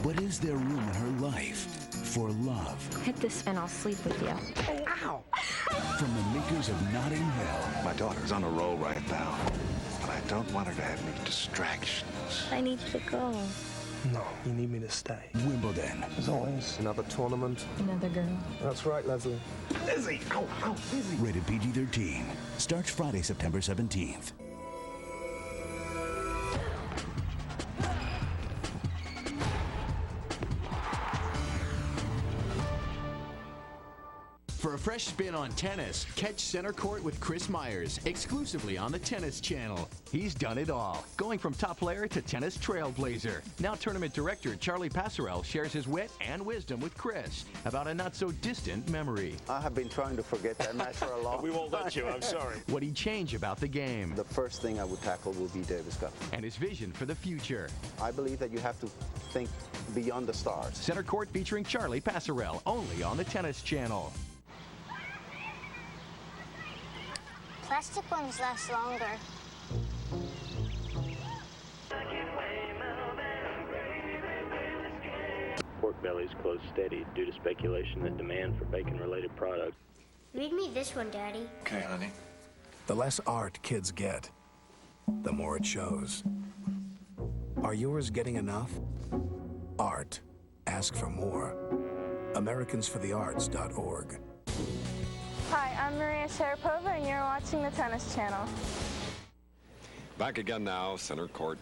But is there room in her life for love? Hit this and I'll sleep with you. Ow! From the makers of Notting Hill. My daughter's on a roll right now, but I don't want her to have any distractions. I need to go. No, you need me to stay. Wimbledon. As always, another tournament. Another girl. That's right, Leslie. Lizzie! Ow, ow, Lizzie! Rated PG-13. Starts Friday, September 17th. For a fresh spin on tennis, catch Center Court with Chris Myers, exclusively on the Tennis Channel. He's done it all, going from top player to tennis trailblazer. Now tournament director Charlie Passerell shares his wit and wisdom with Chris about a not-so-distant memory. I have been trying to forget that match for a long time. We won't let you, I'm sorry. What he'd change about the game. The first thing I would tackle will be Davis Cup. And his vision for the future. I believe that you have to think beyond the stars. Center Court featuring Charlie Passerell, only on the Tennis Channel. Plastic ones last longer. Pork bellies close steady due to speculation that demand for bacon-related products. Read me this one, Daddy. Okay, honey. The less art kids get, the more it shows. Are yours getting enough? Art. Ask for more. AmericansForTheArts.org. Hi, I'm Maria Sharapova, and you're watching the Tennis Channel. Back again now, Center Court.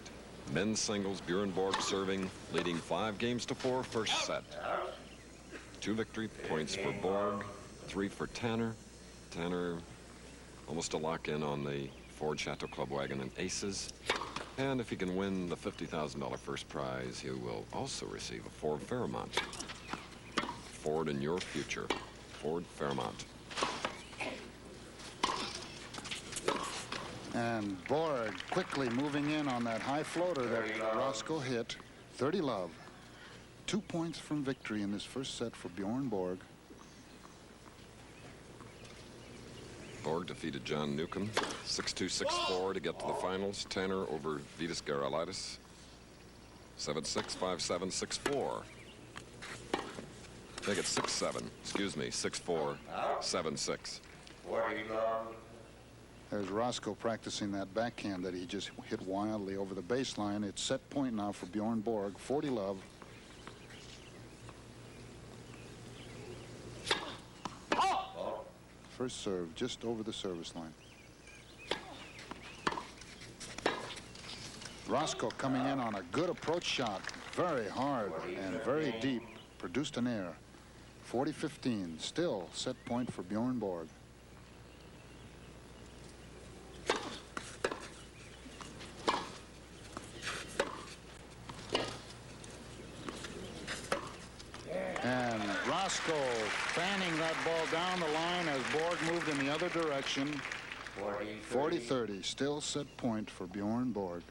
Men's singles, Bjorn Borg serving, leading 5-4, first set. 2 victory points for Borg, 3 for Tanner. Tanner almost a lock-in on the Ford Chateau Club Wagon and Aces. And if he can win the $50,000 first prize, he will also receive a Ford Fairmont. Ford in your future. Ford Fairmont. And Borg quickly moving in on that high floater that Roscoe hit. 30 love. 2 points from victory in this first set for Bjorn Borg. Borg defeated John Newcomb 6-2, 6-4 to get to the finals. Tanner over Vitas Gerulaitis 7-6, 5-7, 6-4. Take it 6-7. Excuse me, 6-4, 7-6. There's Roscoe practicing that backhand that he just hit wildly over the baseline. It's set point now for Bjorn Borg. 40 love. First serve just over the service line. Roscoe coming in on a good approach shot. Very hard and very deep. Produced an air. 40-15. Still set point for Bjorn Borg. And Roscoe fanning that ball down the line as Borg moved in the other direction. 40-30, still set point for Bjorn Borg.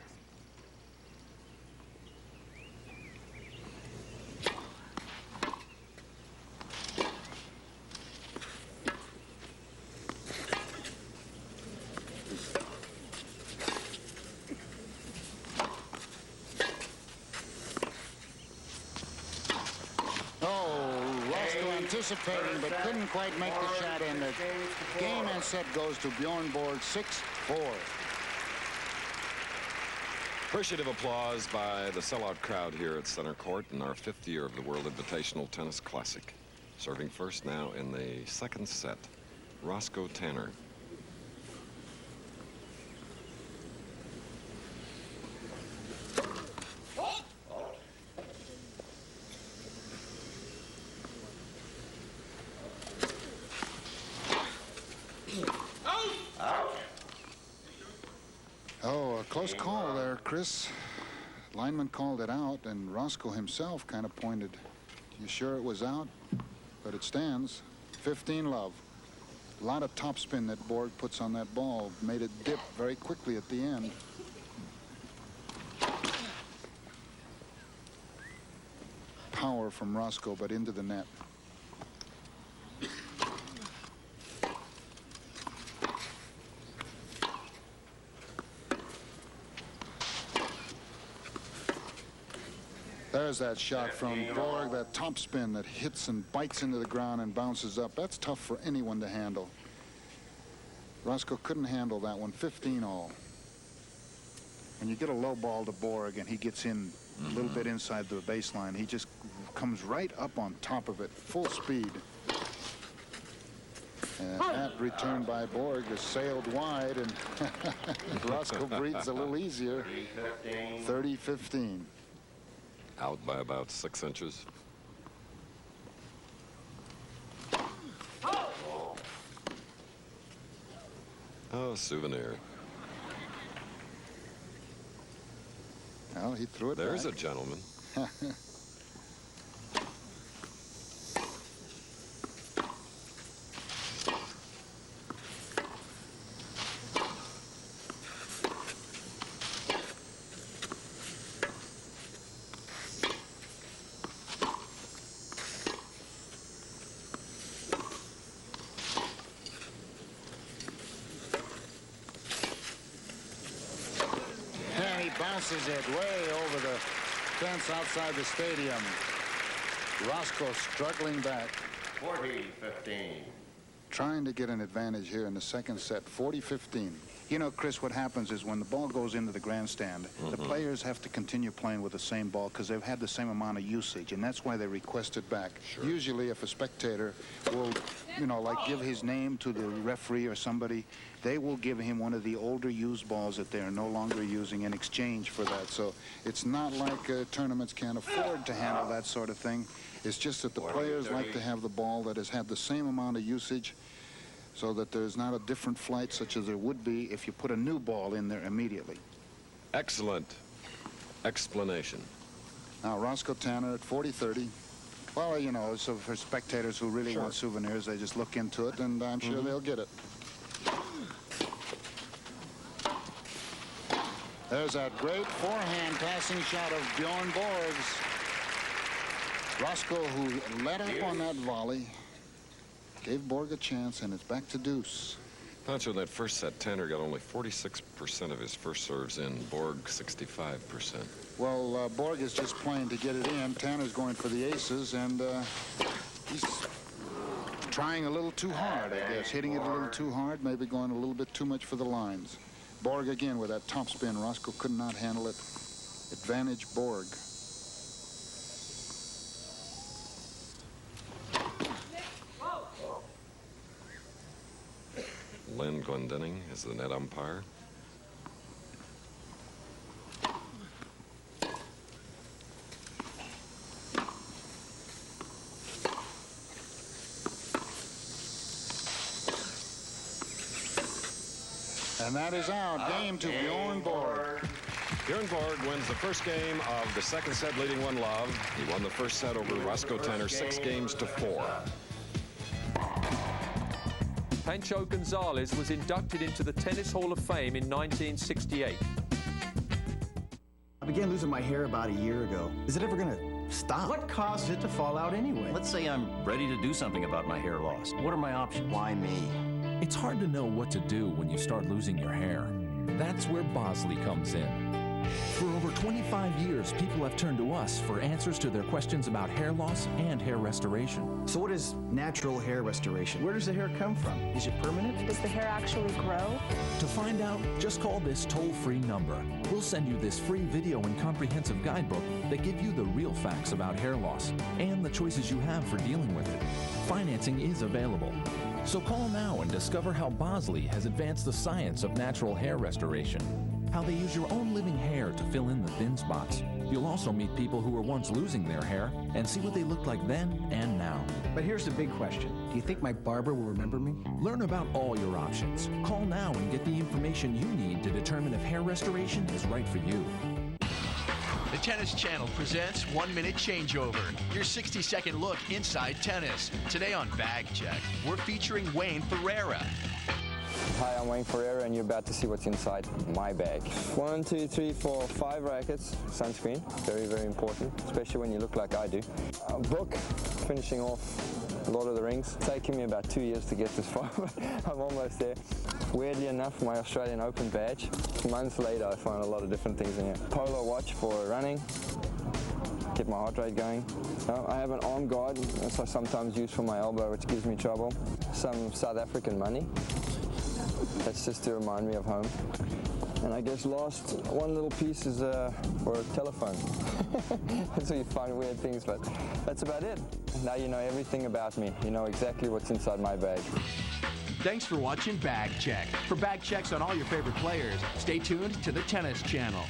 Anticipating, but couldn't quite make the shot, and the game and set goes to Bjorn Borg 6-4. Appreciative applause by the sellout crowd here at Center Court in our 5th year of the World Invitational Tennis Classic. Serving first now in the second set, Roscoe Tanner. Oh, a close call there, Chris. Lineman called it out, and Roscoe himself kind of pointed. You sure it was out? But it stands. 15 love. A lot of topspin that Borg puts on that ball. Made it dip very quickly at the end. Power from Roscoe, but into the net. There's that shot from Borg, that top spin that hits and bites into the ground and bounces up. That's tough for anyone to handle. Roscoe couldn't handle that one. 15 all. When you get a low ball to Borg and he gets in a little bit inside the baseline, he just comes right up on top of it, full speed. And that return by Borg is sailed wide, and Roscoe breathes a little easier. 30-15. Out by about 6 inches. Oh, souvenir. Well, he threw it There's back. a gentleman. Bounces it way over the fence outside the stadium. Roscoe struggling back. 40-15. Trying to get an advantage here in the second set. 40-15. You know, Chris, what happens is when the ball goes into the grandstand, the players have to continue playing with the same ball because they've had the same amount of usage, and that's why they request it back. Sure. Usually, if a spectator will, you know, like give his name to the referee or somebody, they will give him one of the older used balls that they are no longer using in exchange for that. So it's not like tournaments can't afford to handle that sort of thing. It's just that the players like to have the ball that has had the same amount of usage, so that there's not a different flight such as there would be if you put a new ball in there immediately. Excellent explanation. Now, Roscoe Tanner at 40-30. Well, you know, so for spectators who really want souvenirs, they just look into it, and I'm sure they'll get it. There's that great forehand passing shot of Bjorn Borg's. Roscoe, who let up on that volley, gave Borg a chance, and it's back to deuce. Pancho, that first set, Tanner got only 46% of his first serves in. Borg, 65%. Well, Borg is just playing to get it in. Tanner's going for the aces, and he's trying a little too hard, I guess. Hitting it a little too hard, maybe going a little bit too much for the lines. Borg again with that top spin. Roscoe could not handle it. Advantage Borg. Len Glendenning is the net umpire. And that is out. Game to Bjorn Borg. Bjorn Borg wins the first game of the second set, leading 1-0. He won the first set over Roscoe Tanner 6-4. Pancho Gonzalez was inducted into the Tennis Hall of Fame in 1968. I began losing my hair about a year ago. Is it ever going to stop? What causes it to fall out anyway? Let's say I'm ready to do something about my hair loss. What are my options? Why me? It's hard to know what to do when you start losing your hair. That's where Bosley comes in. For over 25 years, people have turned to us for answers to their questions about hair loss and hair restoration. So what is natural hair restoration? Where does the hair come from? Is it permanent? Does the hair actually grow? To find out, just call this toll-free number. We'll send you this free video and comprehensive guidebook that give you the real facts about hair loss and the choices you have for dealing with it. Financing is available. So call now and discover how Bosley has advanced the science of natural hair restoration, how they use your own living hair to fill in the thin spots. You'll also meet people who were once losing their hair and see what they looked like then and now. But here's the big question. Do you think my barber will remember me? Learn about all your options. Call now and get the information you need to determine if hair restoration is right for you. The Tennis Channel presents 1 Minute Changeover, your 60-second look inside tennis. Today on Bag Check, we're featuring Wayne Ferreira. Hi, I'm Wayne Ferreira, and you're about to see what's inside my bag. 1, 2, 3, 4, 5 rackets. Sunscreen, very, very important, especially when you look like I do. A book, finishing off Lord of the Rings. It's taken me about 2 years to get this far, but I'm almost there. Weirdly enough, my Australian Open badge. Months later, I found a lot of different things in here. Polo watch for running. keep my heart rate going. I have an arm guard, which I sometimes use for my elbow, which gives me trouble. Some South African money. That's just to remind me of home. And I guess last one little piece is for a telephone. That's where you find weird things, but that's about it. Now you know everything about me. You know exactly what's inside my bag. Thanks for watching Bag Check. For bag checks on all your favorite players, stay tuned to the Tennis Channel.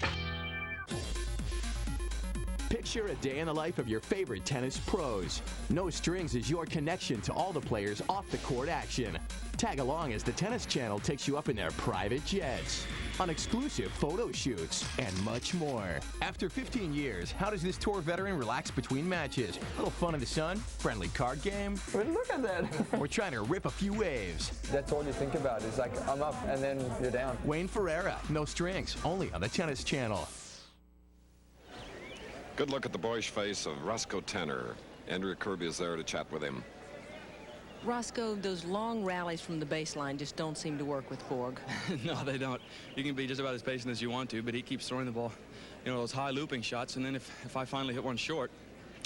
Picture a day in the life of your favorite tennis pros. No Strings is your connection to all the players' off-the-court action. Tag along as the Tennis Channel takes you up in their private jets, on exclusive photo shoots, and much more. After 15 years, how does this tour veteran relax between matches? A little fun in the sun? Friendly card game? Look at that. We're trying to rip a few waves. That's all you think about. It's like, I'm up, and then you're down. Wayne Ferreira, No Strings, only on the Tennis Channel. Good look at the boyish face of Roscoe Tanner. Andrea Kirby is there to chat with him. Roscoe, those long rallies from the baseline just don't seem to work with Borg. No, they don't. You can be just about as patient as you want to, but he keeps throwing the ball, you know, those high looping shots, and then if I finally hit one short,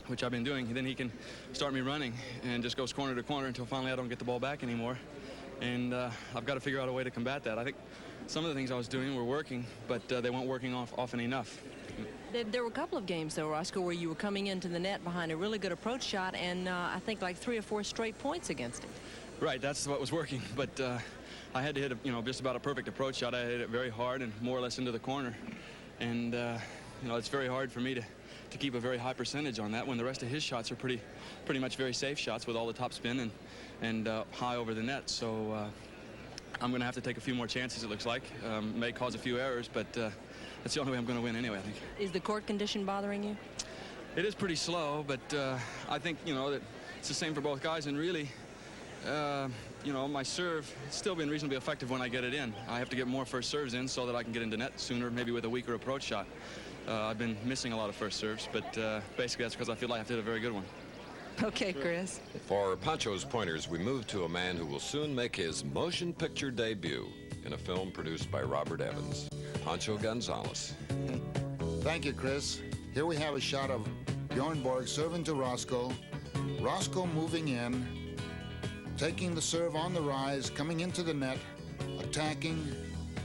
which I've been doing, then he can start me running and just goes corner to corner until finally I don't get the ball back anymore. And I've got to figure out a way to combat that. I think some of the things I was doing were working, but they weren't working often enough. There were a couple of games, though, Roscoe, where you were coming into the net behind a really good approach shot, and I think like 3 or 4 straight points against him. Right, that's what was working, but I had to hit, just about a perfect approach shot. I hit it very hard and more or less into the corner, and it's very hard for me to keep a very high percentage on that when the rest of his shots are pretty much very safe shots with all the top spin and high over the net. So I'm going to have to take a few more chances, it looks like. May cause a few errors, but that's the only way I'm going to win anyway, I think. Is the court condition bothering you? It is pretty slow, but I think, that it's the same for both guys. And really, my serve, it's still been reasonably effective when I get it in. I have to get more first serves in so that I can get into net sooner, maybe with a weaker approach shot. I've been missing a lot of first serves, but basically that's because I feel like I have to hit a very good one. Okay, Chris. For Pancho's Pointers, we move to a man who will soon make his motion picture debut in a film produced by Robert Evans. Pancho Gonzalez. Thank you, Chris. Here we have a shot of Bjorn Borg serving to Roscoe. Roscoe moving in, taking the serve on the rise, coming into the net, attacking,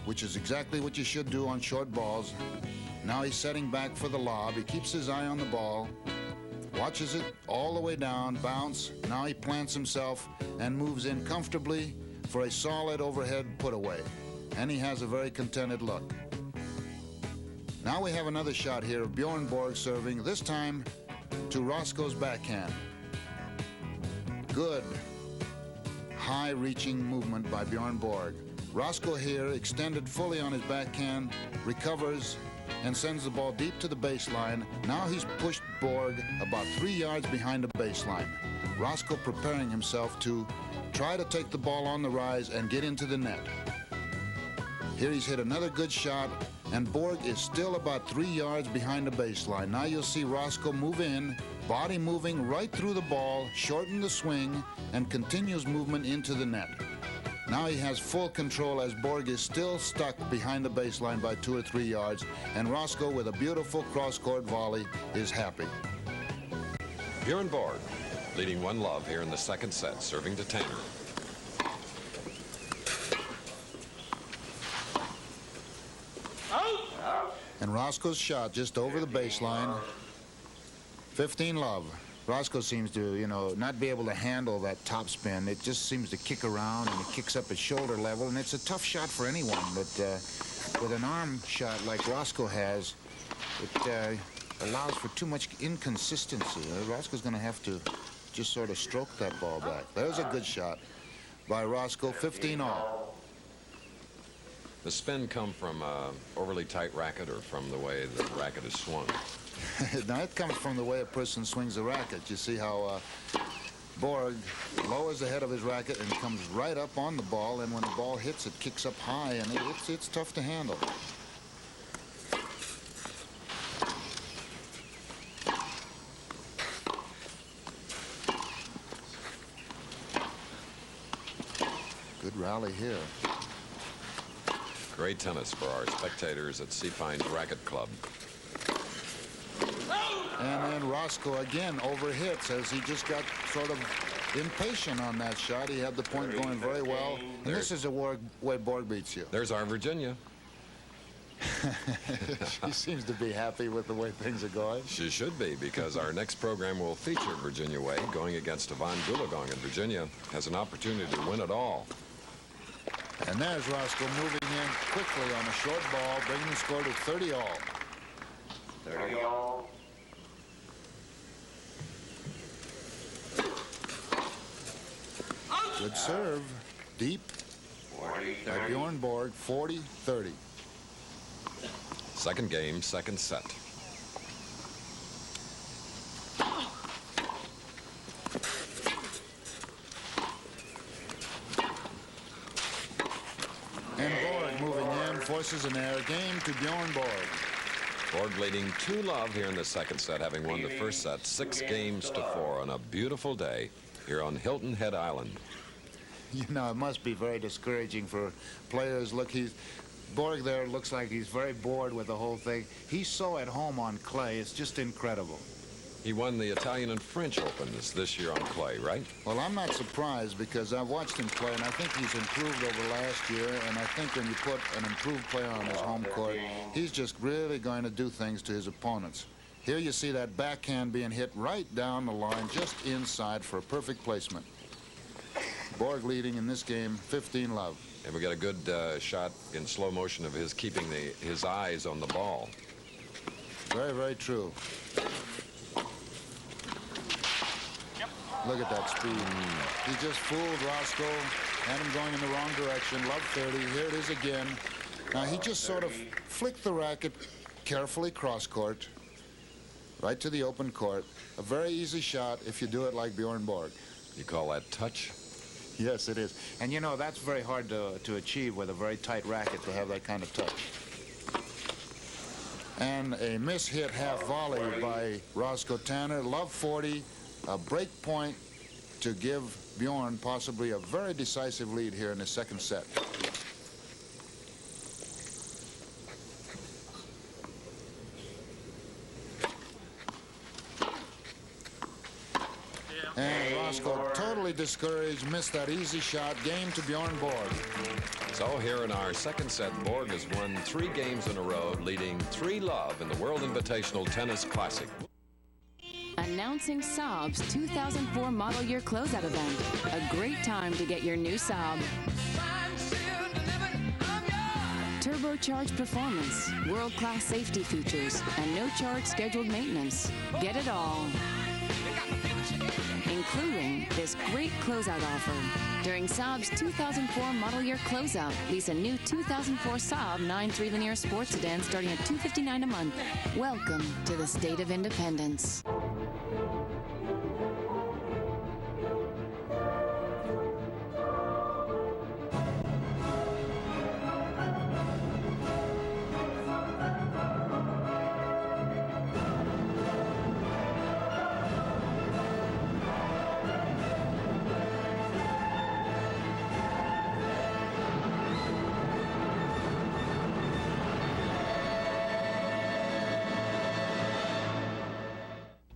which is exactly what you should do on short balls. Now he's setting back for the lob. He keeps his eye on the ball, watches it all the way down, bounce. Now he plants himself and moves in comfortably for a solid overhead put away. And he has a very contented look. Now we have another shot here of Bjorn Borg serving, this time to Roscoe's backhand. Good, high-reaching movement by Bjorn Borg. Roscoe here, extended fully on his backhand, recovers and sends the ball deep to the baseline. Now he's pushed Borg about 3 yards behind the baseline. Roscoe preparing himself to try to take the ball on the rise and get into the net. Here he's hit another good shot, and Borg is still about 3 yards behind the baseline. Now you'll see Roscoe move in, body moving right through the ball, shorten the swing, and continues movement into the net. Now he has full control as Borg is still stuck behind the baseline by 2 or 3 yards, and Roscoe, with a beautiful cross-court volley, is happy. Bjorn Borg leading 1-love here in the second set, serving to Tanner. And Roscoe's shot just over the baseline. 15-love. Roscoe seems to, not be able to handle that top-spin. It just seems to kick around, and it kicks up at shoulder level, and it's a tough shot for anyone. But with an arm shot like Roscoe has, it allows for too much inconsistency. Roscoe's going to have to just sort of stroke that ball back. There's a good shot by Roscoe, 15-all. The spin come from overly tight racket or from the way the racket is swung? Now, it comes from the way a person swings the racket. You see how Borg lowers the head of his racket and comes right up on the ball, and when the ball hits, it kicks up high, and it's tough to handle. Good rally here. Great tennis for our spectators at Sea Pines Racket Club. And then Roscoe again overhits as he just got sort of impatient on that shot. He had the point going very well. And this is the way Borg beats you. There's our Virginia. She seems to be happy with the way things are going. She should be, because our next program will feature Virginia Wade going against Yvonne Goolagong, and Virginia has an opportunity to win it all. And there's Roscoe moving in quickly on a short ball, bringing the score to 30 all. 30 all. Good serve. Deep. By Bjorn Borg, 40-30. Second game, second set. And Borg moving in, forces an error. Game to Bjorn Borg. Borg leading 2-love here in the second set, having won the first set 6 games to 4 on a beautiful day here on Hilton Head Island. You know, it must be very discouraging for players. Look, Borg there looks like he's very bored with the whole thing. He's so at home on clay, it's just incredible. He won the Italian and French Opens this year on clay, right? Well, I'm not surprised because I've watched him play, and I think he's improved over last year, and I think when you put an improved player on his home court, he's just really going to do things to his opponents. Here you see that backhand being hit right down the line, just inside for a perfect placement. Borg leading in this game, 15-love. And we got a good shot in slow motion of his keeping his eyes on the ball. Very, very true. Look at that speed. He just fooled Roscoe, had him going in the wrong direction. Love 30. Here it is again. Now, he just sort of flicked the racket carefully cross-court, right to the open court. A very easy shot if you do it like Bjorn Borg. You call that touch? Yes, it is. And, you know, that's very hard to achieve with a very tight racket, to have that kind of touch. And a miss-hit half volley by Roscoe Tanner. Love 40. A break point to give Bjorn possibly a very decisive lead here in the second set. And Roscoe totally discouraged, missed that easy shot. Game to Bjorn Borg. So here in our second set, Borg has won 3 games in a row, leading 3-love in the World Invitational Tennis Classic. Announcing Saab's 2004 model year closeout event. A great time to get your new Saab. Turbocharged performance, world-class safety features, and no-charge scheduled maintenance. Get it all. Including this great closeout offer. During Saab's 2004 model year closeout, lease a new 2004 Saab 9.3 linear sports sedan starting at $259 a month. Welcome to the state of independence.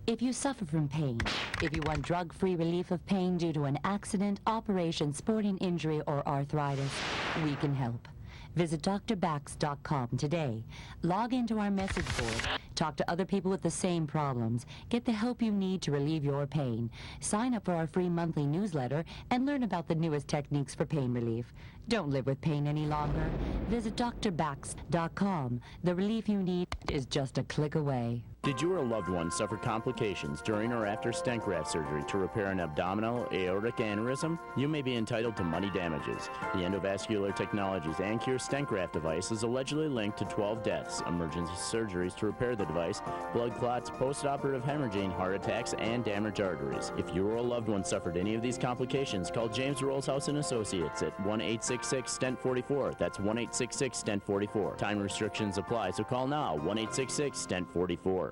If you suffer from pain, if you want drug-free relief of pain due to an accident, operation, sporting injury, or arthritis, we can help. Visit drbax.com today. Log into our message board. Talk to other people with the same problems. Get the help you need to relieve your pain. Sign up for our free monthly newsletter and learn about the newest techniques for pain relief. Don't live with pain any longer. Visit drbax.com. The relief you need is just a click away. Did you or a loved one suffer complications during or after stent graft surgery to repair an abdominal aortic aneurysm? You may be entitled to money damages. The Endovascular Technologies AnCure stent graft device is allegedly linked to 12 deaths, emergency surgeries to repair the device, blood clots, post-operative hemorrhaging, heart attacks, and damaged arteries. If you or a loved one suffered any of these complications, call James Rollshouse and Associates at 1-866-STENT-44. That's 1-866-STENT-44. Time restrictions apply, so call now, 1-866-STENT-44.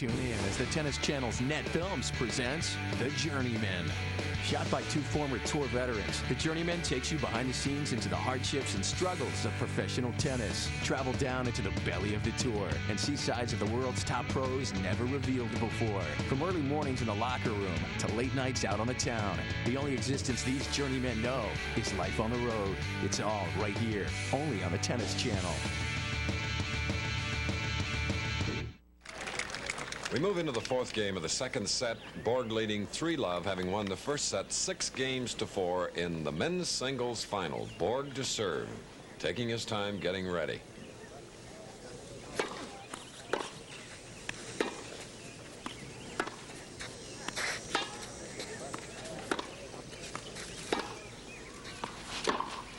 Tune in as the Tennis Channel's Net Films presents The Journeyman. Shot by two former tour veterans, The Journeyman takes you behind the scenes into the hardships and struggles of professional tennis. Travel down into the belly of the tour and see sides of the world's top pros never revealed before. From early mornings in the locker room to late nights out on the town, the only existence these journeymen know is life on the road. It's all right here, only on the Tennis Channel. We move into the fourth game of the second set. Borg leading 3-love, having won the first set 6-4 in the men's singles final. Borg to serve, taking his time getting ready.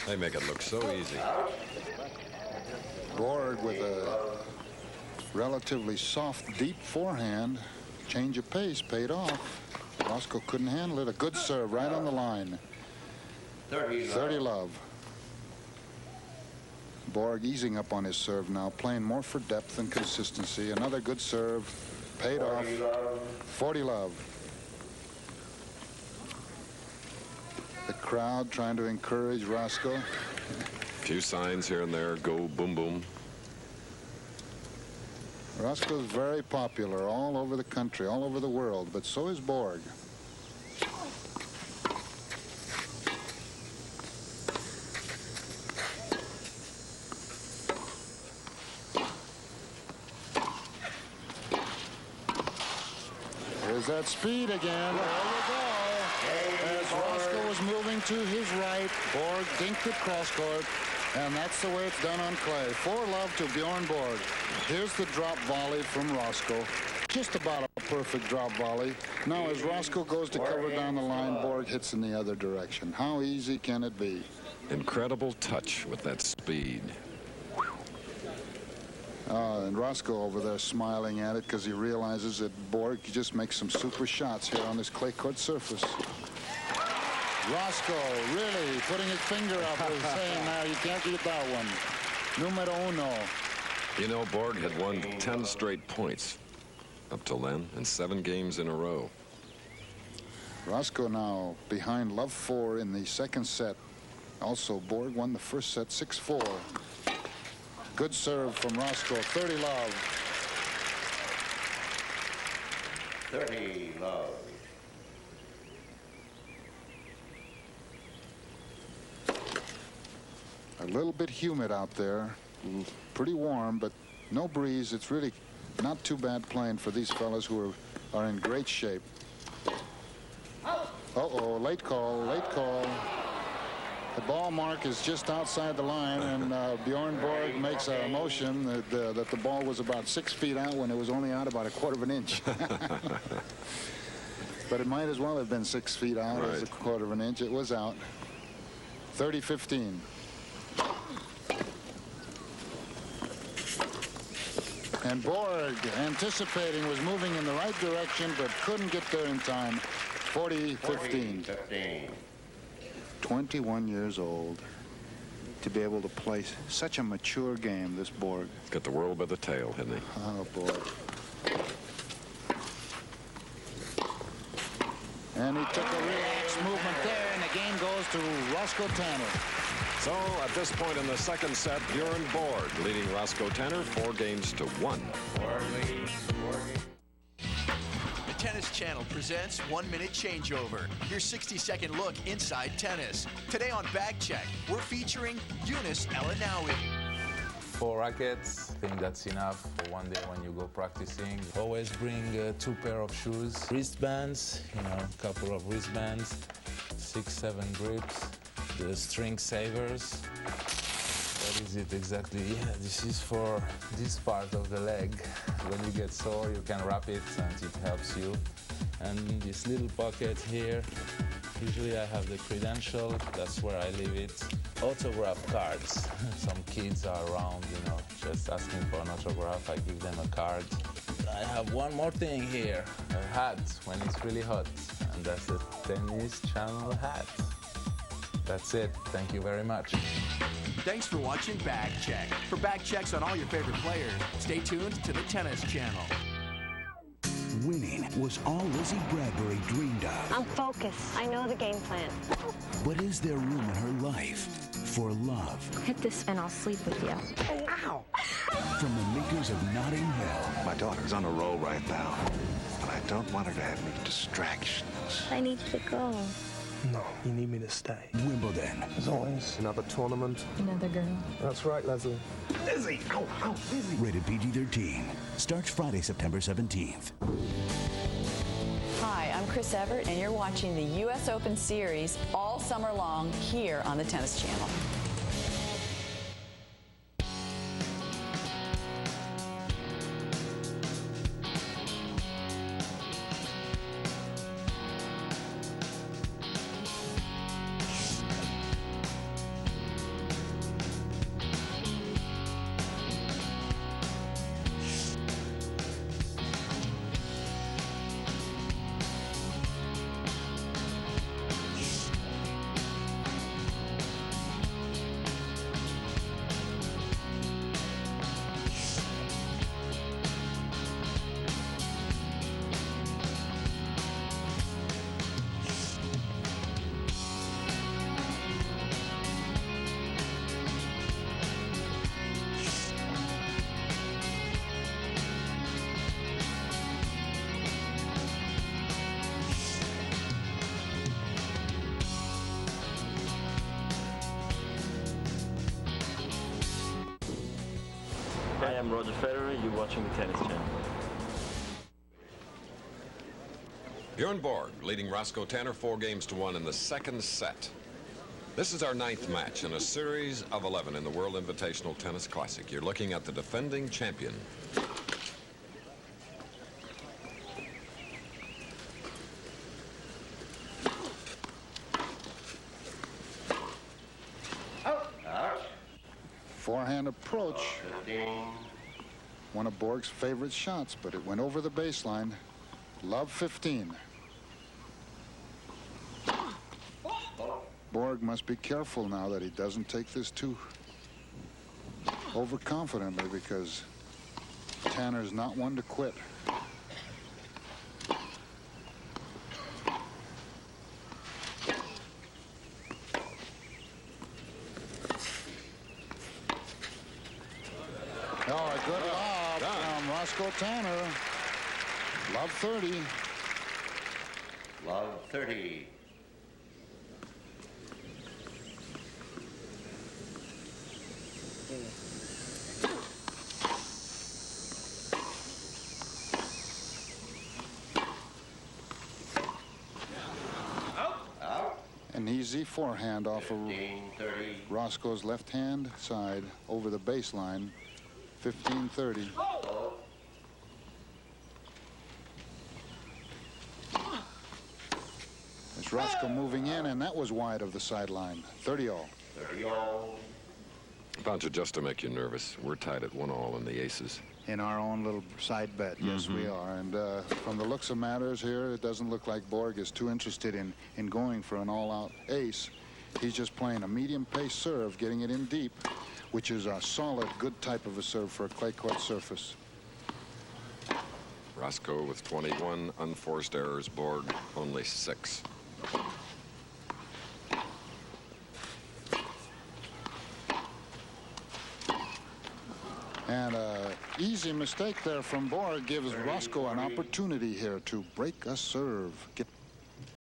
They make it look so easy. Borg with a relatively soft, deep forehand. Change of pace paid off. Roscoe couldn't handle it. A good serve right on the line. 30-love. Borg easing up on his serve now, playing more for depth and consistency. Another good serve. Paid off. 40-love. The crowd trying to encourage Roscoe. A few signs here and there. Go, boom, boom. Roscoe's very popular all over the country, all over the world, but so is Borg. There's that speed again. There we go. As Roscoe was moving to his right, Borg dinked it cross court. And that's the way it's done on clay. 4-love to Bjorn Borg. Here's the drop volley from Roscoe. Just about a perfect drop volley. Now as Roscoe goes to cover down the line, Borg hits in the other direction. How easy can it be? Incredible touch with that speed. And Roscoe over there smiling at it because he realizes that Borg just makes some super shots here on this clay court surface. Roscoe really putting his finger up and saying, now you can't get that one. Numero uno. You know, Borg had won 10 straight points up till then, and 7 games in a row. Roscoe now behind love 4 in the second set. Also, Borg won the first set 6-4. Good serve from Roscoe. 30-love. 30-love. A little bit humid out there. Pretty warm, but no breeze. It's really not too bad playing for these fellas who are in great shape. Uh-oh, late call, late call. The ball mark is just outside the line, and Bjorn Borg makes a motion that the ball was about 6 feet out when it was only out about 1/4 of an inch. But it might as well have been 6 feet out as 1/4 of an inch. It was out. 30-15. And Borg, anticipating, was moving in the right direction, but couldn't get there in time. 40-15. 21 years old. To be able to play such a mature game, this Borg. Got the world by the tail, hasn't he? Oh, boy. And he took a relaxed movement there, and the game goes to Roscoe Tanner. So, at this point in the second set, Bjorn Borg leading Roscoe Tanner 4-1. The Tennis Channel presents 1-Minute Changeover, your 60-second look inside tennis. Today on Bag Check, we're featuring Yunus El-Anawi. 4 rackets, I think that's enough for one day when you go practicing. Always bring 2 pair of shoes, wristbands, a couple of wristbands, 6-7 grips, the string savers. What is it exactly? Yeah, this is for this part of the leg. When you get sore, you can wrap it and it helps you. And in this little pocket here, usually I have the credential, that's where I leave it. Autograph cards. Some kids are around, just asking for an autograph. I give them a card. I have one more thing here, a hat when it's really hot. And that's a Tennis Channel hat. That's it. Thank you very much. Thanks for watching Bag Check. For bag checks on all your favorite players, stay tuned to the Tennis Channel. winning was all Lizzie Bradbury dreamed of. I'm focused. I know the game plan. But is there room in her life for love? Hit this and I'll sleep with you. Ow! From the makers of Notting Hill. My daughter's on a roll right now, but I don't want her to have any distractions. I need to go. No, you need me to stay. Wimbledon. As always, another tournament. Another girl. That's right, Leslie. Lizzie! Ow, ow, Lizzie! Rated PG-13. Starts Friday, September 17th. Hi, I'm Chris Everett, and you're watching the U.S. Open Series all summer long here on the Tennis Channel. Hi, I'm Roger Federer. You're watching the Tennis Channel. Bjorn Borg leading Roscoe Tanner 4-1 in the second set. This is our 9th match in a series of 11 in the World Invitational Tennis Classic. You're looking at the defending champion. Forehand approach. One of Borg's favorite shots, but it went over the baseline. Love 15. Borg must be careful now that he doesn't take this too overconfidently, because Tanner's not one to quit. Oh, a good lob from Roscoe Tanner. Love 30. Love 30. An easy forehand off of Roscoe's left-hand side over the baseline. 15-30. It's Roscoe moving in, and that was wide of the sideline. 30-all. 30-all. Pancho, just to make you nervous, we're tied at 1-all in the aces. In our own little side bet, yes, we are. And from the looks of matters here, it doesn't look like Borg is too interested in going for an all-out ace. He's just playing a medium-pace serve, getting it in deep, which is a solid, good type of a serve for a clay court surface. Roscoe with 21 unforced errors, Borg only 6. And an easy mistake there from Borg gives Roscoe an opportunity here to break a serve, get